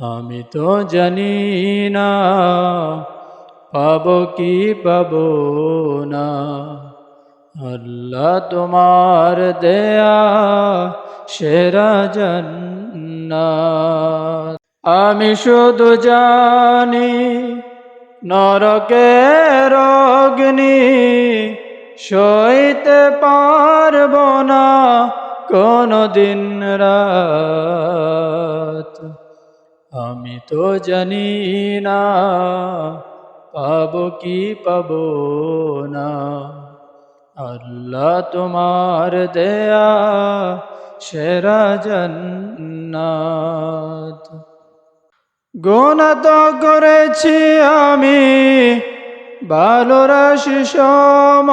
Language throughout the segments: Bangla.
আমি তো জানি না পাবো কি পাবো না, আল্লাহ তোমার দেয়া সেরা জান্নাত। আমি শুধু জানি নরকের অগ্নি সইতে পারবো না কোনো দিন রাত। আমি তো জানি না পাবো কি পাবো না, আল্লাহ তোমার দেয়া সেরা জান্নাত। গুনাহ তো করেছি আমি ভালো রাশি সম,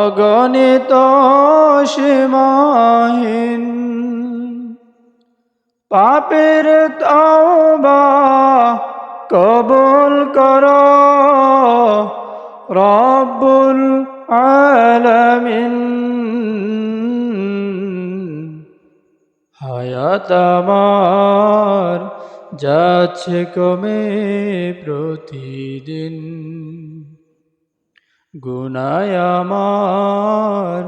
অগণিত সীমাহীন। পাপের তওবা কবুল করো রব্বুল আলামিন। হায়াত আমার যাচ্ছে কমে প্রতিদিন, গুনাহ আমার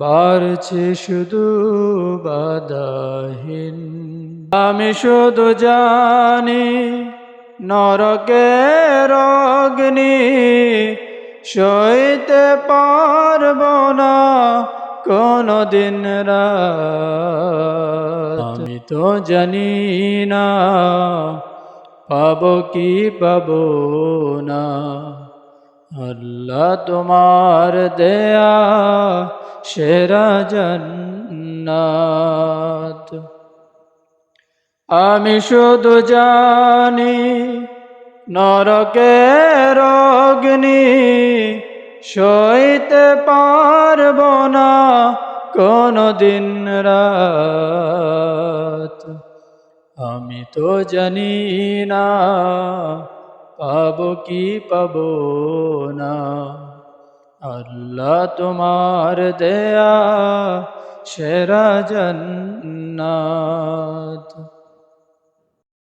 বাড়ছে শুধু বাধাহীন। আমি শুধু জানি নরকের অগ্নি সইতে পারবো না কোনো দিন রাত। আমি তো জানি না পাবো কি পাবো না, আল্লাহ তোমার দেয়া সেরা জান্নাত। আমি শুধু জানি নরকের অগ্নি সইতে পারবো না কোনো দিন রাত। আমি তো জানি না পাবো কি পাবো না, আল্লাহ তোমার দেয়া সেরা জান্নাত।